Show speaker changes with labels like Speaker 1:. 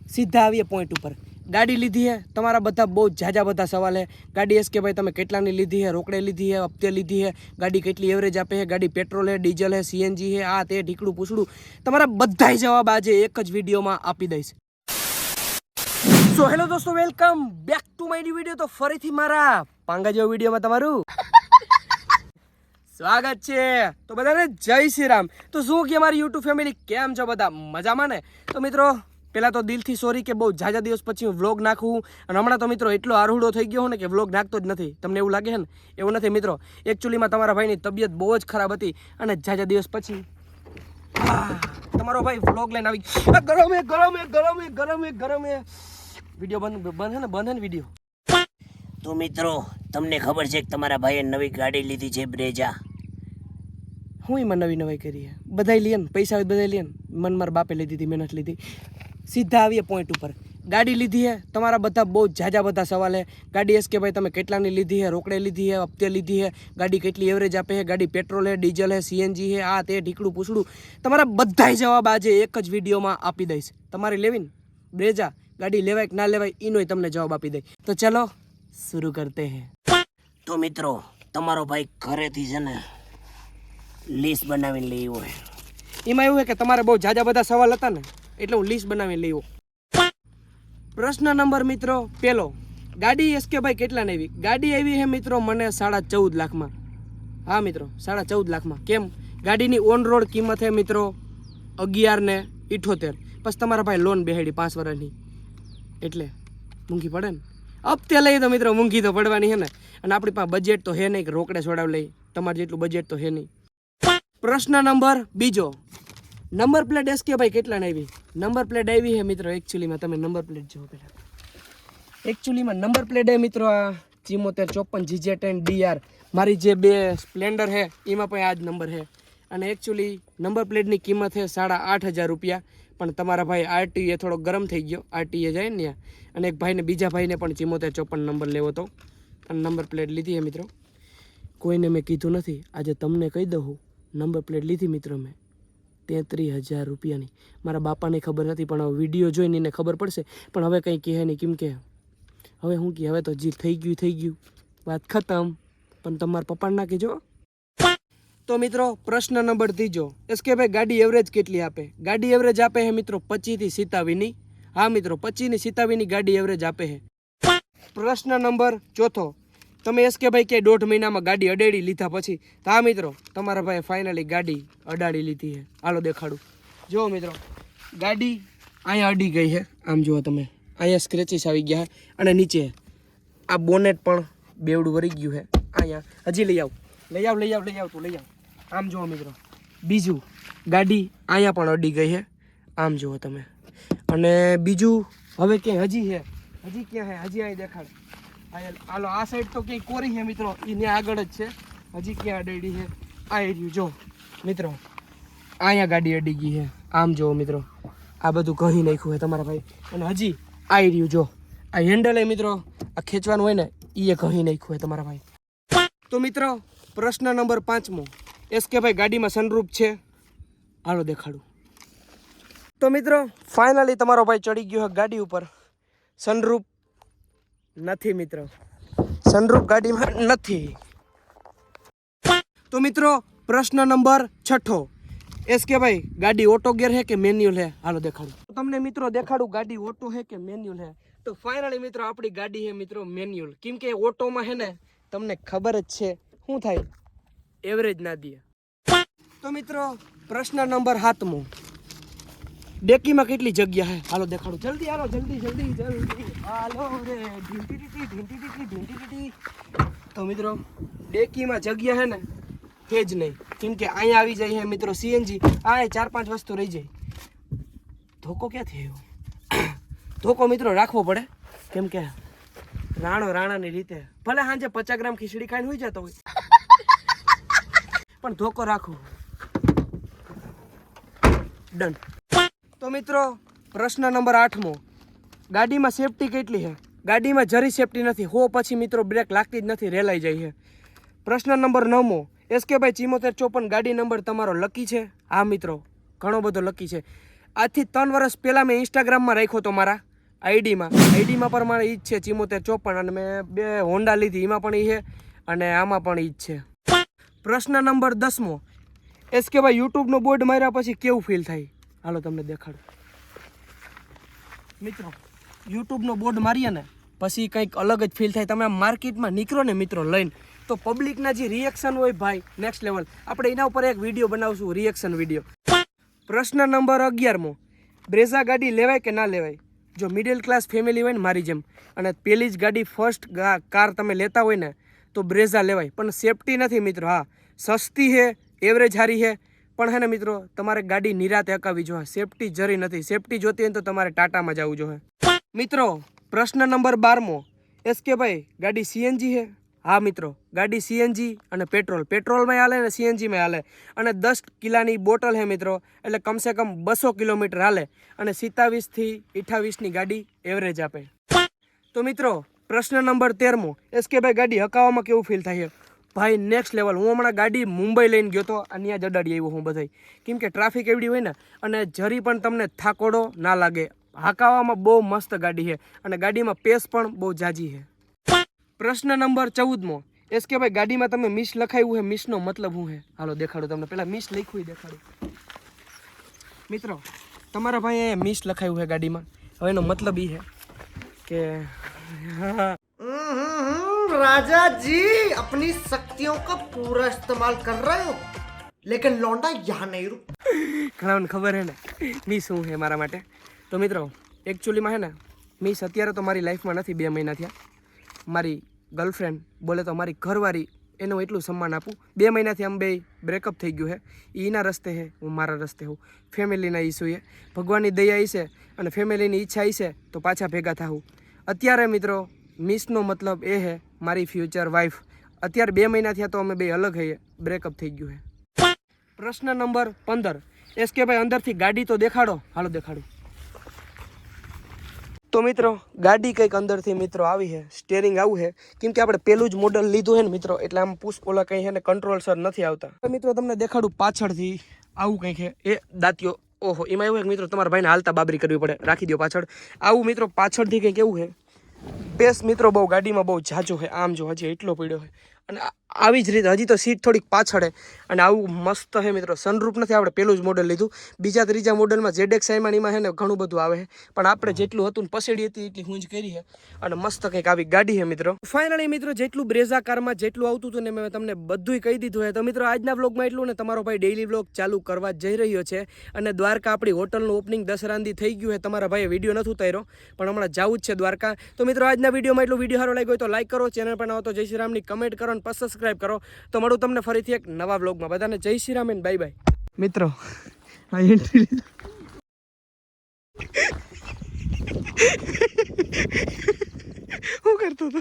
Speaker 1: सीधा आવીએ પોઈન્ટ ઉપર। ગાડી લીધી है તમારા બધા બહુ જાજા બધા સવાલ है। ગાડી એસકે ભાઈ તમે કેટલાની લીધી है, રોકડે લીધી है, હપ્તે લીધી है, ગાડી કેટલી એવરેજ આપે है, ગાડી પેટ્રોલ है, ડીઝલ है, સીએનજી है, આ તે ઢીકડું પૂછડું તમારા બધાય જવાબ આજે એક જ વિડીયોમાં આપી દઈશ। સો હેલો દોસ્તો, welcome back to my new video. તો ફરીથી મારા પાંગા જેવા વિડીયોમાં તમારું સ્વાગત છે। તો બધાને જય શ્રી રામ। તો શું કે મારી યુટ્યુબ ફેમિલી કેમ છો બધા મજામાં ને? તો મિત્રો પહેલાં તો દિલથી સોરી કે બહુ ઝાઝા દિવસ પછી હું વ્લોગ નાખું, અને હમણાં તો મિત્રો એટલો આરૂડો થઈ ગયો ને કે વ્લોગ નાખતો જ નથી। તમને એવું લાગે છે ને? એવું નથી મિત્રો, એકચ્યુઅલીમાં તમારા ભાઈની તબિયત બહુ જ ખરાબ હતી અને ઝાઝા દિવસ પછી તમારો ભાઈ વ્લોગ લઈને આવી ગરમ હે વિડીયો બંધ હે ને વિડીયો।
Speaker 2: તો મિત્રો તમને ખબર છે કે તમારા ભાઈએ નવી ગાડી લીધી છે બ્રેજા।
Speaker 1: હું એમાં નવી કરી है बधाई लिए पैसा बधाई लिए मन मार बापे लीधी थी, मेहनत लीधी। सीधा आવીએ પોઈન્ટ ઉપર। ગાડી લીધી है તમારા બધા બહુ જાજા બધા સવાલ है। ગાડી એસકે ભાઈ તમે કેટલાની લીધી है, રોકડે લીધી है, હપ્તે લીધી है, ગાડી કેટલી એવરેજ આપે है, ગાડી પેટ્રોલ है, ડીઝલ है, सीएनजी है, આ તે ઢીકડું પૂછડું તમારા બધાય જવાબ આજે એક જ વિડીયોમાં આપી દઈશ। તમારે લેવી ને બ્રેજા ગાડી લેવાય કે ના લેવાય એનોય તમને જવાબ આપી દઈ। તો ચલો शुरू करते हैं।
Speaker 2: તો મિત્રો તમારો ભાઈ ઘરેથી છે ને લિસ્ટ બનાવીને લઈ આવ્યો છે।
Speaker 1: એમાં એવું છે કે તમારે બહુ જાજા બધા સવાલ હતા ને એટલે હું લિસ્ટ બનાવીને લઈ આવ્યો। પ્રશ્ન નંબર મિત્રો પહેલો, ગાડી એસકે ભાઈ કેટલાની આવી? ગાડી આવી છે મિત્રો મને 14.5 લાખમાં। હા મિત્રો 14.5 લાખમાં। કેમ? ગાડીની ઓન રોડ કિંમત છે મિત્રો 11.78। પછી તમારા ભાઈ લોન બેહાડી 5 વર્ષની, એટલે મૂંઘી પડે ને। હપ્તે લઈ તો મિત્રો મૂંઘી તો પડવાની છે ને, અને આપણી પાસે બજેટ તો હે નહીં કે રોકડે છોડાવ લઈ, તમારે જેટલું બજેટ તો હે નહીં। પ્રશ્ન નંબર બીજો, નંબર પ્લેટ એસકે ભાઈ કેટલાને આવી? નંબર પ્લેટ આવી છે મિત્રો એકચ્યુઅલીમાં તમે નંબર પ્લેટ જુઓ પહેલાં। એકચ્યુઅલીમાં નંબર પ્લેટ है મિત્રો આ 7454 GZ10 DR। મારી જે બે સ્પ્લેન્ડર છે એમાં પણ આ જ નંબર છે, અને એકચ્યુઅલી નંબર પ્લેટની કિંમત છે 8,500 રૂપિયા। પણ તમારા ભાઈ આરટીએ થોડો ગરમ થઈ ગયો, આરટીએ જાય ને ત્યાં, અને એક ભાઈને બીજા ભાઈને પણ 7454 નંબર લેવો હતો અને નંબર પ્લેટ લીધી છે મિત્રો। કોઈને મેં કીધું નથી, આજે તમને કહી દઉં નંબર પ્લેટ લીધી મિત્રો મેં 33,000 રૂપિયાની। મારા બાપાને ખબર નથી પણ હવે વિડીયો જોઈને એને ખબર પડશે, પણ હવે કંઈ કહે નહીં, કેમ કે હવે શું કહે, હવે તો જે થઈ ગયું વાત ખતમ। પણ તમારા પપ્પાને ના કહેજો। તો મિત્રો પ્રશ્ન નંબર ત્રીજો, એસકે ભાઈ ગાડી એવરેજ કેટલી આપે? ગાડી એવરેજ આપે છે મિત્રો 25 થી 27ની। હા મિત્રો 25 ની 27ની ગાડી એવરેજ આપે છે। પ્રશ્ન નંબર ચોથો, તમે એસકે ભાઈ કે 1.5 મહિનામાં ગાડી અડાડી લીધા પછી? તો હા મિત્રો તમારા ભાઈ ફાઇનલી ગાડી અડાડી લીધી છે। હાલો દેખાડું, જુઓ મિત્રો ગાડી અહીંયા અડી ગઈ છે, આમ જુઓ તમે, અહીંયા સ્ક્રેચીસ આવી ગયા છે, અને નીચે આ બોનેટ પણ બેવડું વળી ગયું છે। અહીંયા હજી લઈ આવ તું લઈ આવ। આમ જુઓ મિત્રો, બીજું ગાડી અહીંયા પણ અડી ગઈ છે, આમ જુઓ તમે। અને બીજું હવે ક્યાંય હજી છે, હજી ક્યાં છે? હજી અહીં દેખાડ, હાલો આ સાઈડ તો ક્યાંય કોરી છે મિત્રો, એને આગળ જ છે। હજી ક્યાં અડાડી છે? આ એરિયું જો મિત્રો, અહીંયા ગાડી અડી ગઈ છે, આમ જુઓ મિત્રો, આ બધું કહી નાખ્યું છે તમારા ભાઈ। અને હજી આ એરિયું જો, આ હેન્ડલ એ મિત્રો આ ખેંચવાનું હોય ને એ કહી નાખ્યું છે તમારા ભાઈ। તો મિત્રો પ્રશ્ન નંબર 5મો, એસકે ભાઈ ગાડીમાં સનરૂફ છે? હાલો દેખાડું। તો મિત્રો ફાઇનલી તમારો ભાઈ ચડી ગયો છે ગાડી ઉપર, સનરૂફ નથી મિત્રો, સનરૂફ ગાડીમાં નથી। તો મિત્રો પ્રશ્ન નંબર 6, એસકે ભાઈ ગાડી ઓટો ગિયર है કે મેન્યુઅલ है? હાલો દેખાડું તમને મિત્રો, દેખાડું ગાડી ઓટો है કે મેન્યુઅલ है। તો ફાઇનલી મિત્રો આપણી ગાડી है મિત્રો મેન્યુઅલ, કેમ કે ઓટોમાં है ને તમને ખબર જ છે શું થાય, એવરેજ ના દે। તો મિત્રો પ્રશ્ન નંબર 7મો, ડેકીમાં કેટલી જગ્યા છે? હાલો દેખાડું, જલ્દી હાલો, જલ્દી હાલો રે, ઢીંટી। તો મિત્રો ડેકીમાં જગ્યા છે ને છે જ નહીં, કેમ કે અહીંયા આવી જાય છે મિત્રો સીએનજી, આ 4-5 વસ્તુ રહી જાય। ધોકો ક્યાંથી આવ્યો? ધોકો મિત્રો રાખવો પડે, કેમ કે રાણાની રીતે ભલે સાંજે 50 ગ્રામ ખીચડી ખાઈને હોઈ જતો હોય પણ ધોકો રાખો, ડન। તો મિત્રો પ્રશ્ન નંબર 8મો, ગાડીમાં સેફટી કેટલી છે? ગાડીમાં જરી સેફટી નથી, હો પછી મિત્રો બ્રેક લાગતી જ નથી, રેલાઈ જાય છે। પ્રશ્ન નંબર 9મો, એસકે ભાઈ 7454 ગાડી નંબર તમારો લકી છે? હા મિત્રો ઘણો બધો લકી છે। આજથી 3 વર્ષ પહેલાં મેં ઇન્સ્ટાગ્રામમાં રાખ્યો હતો મારા આઈડીમાં પણ મારે ઈ જ છે 7454 અને મેં 2 હોન્ડા લીધી એમાં પણ ઈ છે અને આમાં પણ ઈ જ છે. પ્રશ્ન નંબર 10મો એસ કે ભાઈ યુટ્યુબનો બોર્ડ માર્યા પછી કેવું ફીલ થાય? હાલો તમને દેખાડું. મિત્રો યુટ્યુબનો બોર્ડ મારીએ ને પછી કંઈક અલગ જ ફીલ થાય. તમે આમ માર્કેટમાં નીકળો ને મિત્રો લઈને તો પબ્લિકના જે રિએક્શન હોય ભાઈ નેક્સ્ટ લેવલ. આપણે એના ઉપર એક વિડીયો બનાવશું, રિએક્શન વિડીયો. પ્રશ્ન નંબર 11મો બ્રેઝા ગાડી લેવાય કે ના લેવાય? જો મિડલ ક્લાસ ફેમિલી હોય ને મારી જેમ અને પહેલી જ ગાડી ફર્સ્ટ કાર તમે લેતા હોય ને તો બ્રેઝા લેવાય, પણ સેફટી નથી મિત્રો. હા સસ્તી છે, એવરેજ સારી છે, પણ હે ને મિત્રો તમારે ગાડી નિરાતે હકાવી જોઈએ. સેફટી જરી નથી. સેફટી જોતી હોય તો તમારે ટાટામાં જવું જોઈએ. મિત્રો પ્રશ્ન નંબર 12મો એસ કે ભાઈ ગાડી સીએનજી છે? હા મિત્રો ગાડી સીએનજી અને પેટ્રોલમાં હાલે ને સીએનજીમાં હાલે અને 10 કિલાની બોટલ છે મિત્રો, એટલે કમસે કમ 200 કિલોમીટર હાલે અને 27થી 28ની ગાડી એવરેજ આપે. તો મિત્રો પ્રશ્ન નંબર 13મો એસ કે ભાઈ ગાડી હકાવવામાં કેવું ફીલ થાય છે? ભાઈ નેક્સ્ટ લેવલ. હું હમણાં ગાડી મુંબઈ લઈને ગયો હતો અને ત્યાં જ અડાડી આવ્યો હું બધાય, કેમ કે ટ્રાફિક એવડી હોય ને અને જરી પણ તમને થાકોડો ના લાગે. હાંકાવામાં બહુ મસ્ત ગાડી છે અને ગાડીમાં પેસ પણ બહુ જાજી છે. પ્રશ્ન નંબર 14મો એસ કે ભાઈ ગાડીમાં તમે મિસ લખાયું છે, મિસનો મતલબ શું છે? હાલો દેખાડું તમને. પહેલાં મિસ લખ્યું દેખાડું. મિત્રો તમારા ભાઈ અહીંયા મિસ લખાયું છે ગાડીમાં. હવે એનો મતલબ એ છે કે
Speaker 3: राजा जी अपनी शक्तियों का पूरा इस्तेमाल कर रहे हो लेकिन लौंडा यहाँ नहीं रुक.
Speaker 1: ઘણાને ખબર છે ને મિસ શું છે મારા માટે. તો મિત્રો એકચ્યુઅલીમાં છે ને મિસ અત્યારે તો મારી લાઈફમાં નથી. 2 મહિના થયા. મારી ગર્લફ્રેન્ડ બોલે તો મારી ઘરવાળી, એનું એટલું સન્માન આપું. 2 મહિનાથી આમ બે બ્રેકઅપ થઈ ગયું છે. એના રસ્તે છે, હું મારા રસ્તે હું. ફેમિલીના ઇસ્યુ છે, ભગવાનની દયા છે અને ફેમિલીની ઈચ્છા છે તો પાછા ભેગા થાવું. અત્યારે મિત્રો મિસનો મતલબ એ છે મારી ફ્યુચર વાઈફ. અત્યારે 2 મહિના થયા તો અમે બે અલગ થઈએ, બ્રેકઅપ થઈ ગયું છે. પ્રશ્ન નંબર 15 એસ કે ભાઈ અંદરથી ગાડી તો દેખાડો. હાલો દેખાડું. તો મિત્રો ગાડી કંઈક અંદરથી મિત્રો આવી છે, સ્ટેરિંગ આવું છે, કેમ કે આપણે પેલું જ મોડલ લીધું છે ને મિત્રો, એટલે આમ પુશ ઓલા કંઈ છે ને કંટ્રોલ સર નથી આવતા. મિત્રો તમને દેખાડું પાછળથી આવું કંઈક છે. એ દાંતિયો ઓહો એમાં એવું છે મિત્રો તમારા ભાઈને હાલતા બાબરી કરવી પડે, રાખી દો પાછળ. આવું મિત્રો પાછળથી કંઈક એવું છે. પેસ મિત્રો બહુ ગાડીમાં બહુ જાજો છે. આમ જો હજી એટલો પડ્યો છે અને આવી જ રીતે હજી તો સીટ થોડીક પાછળ છે અને આવું મસ્ત છે મિત્રો. સનરૂફ નથી, આપણે પેલું જ મોડલ લીધું. બીજા ત્રીજા મોડલમાં ZX એમાં છે ને ઘણું બધું આવે છે, પણ આપણે જેટલું હતું ને પસેડી હતી એટલી હું જ કરી છે અને મસ્ત કંઈક આવી ગાડી છે મિત્રો. ફાઇનલી મિત્રો જેટલું બ્રેઝા કારમાં જેટલું આવતું હતું ને મેં તમને બધુંય કહી દીધું છે. તો મિત્રો આજના વ્લોગમાં એટલું ને તમારો ભાઈ ડેઈલી વ્લોગ ચાલુ કરવા જઈ રહ્યો છે અને દ્વારકા આપણી હોટલનું ઓપનિંગ દસરાંદી થઈ ગયું છે. તમારા ભાઈએ વિડીયો નથી ઉતાર્યો પણ હમણાં જવું જ છે દ્વારકા. તો મિત્રો આજના વિડીયોમાં એટલું. વિડીયો સારો લાગ્યો હોય તો લાઈક કરો, ચેનલ પર આવો તો જય શ્રી રામની કમેન્ટ કરો અને સબસ્ક્રાઈબ કરો. તો મળું તમને ફરીથી એક નવા વ્લોગમાં. બધાને જય Shri Ram and bye bye. મિત્રો આ એન્ટ્રી હું કરતો હતો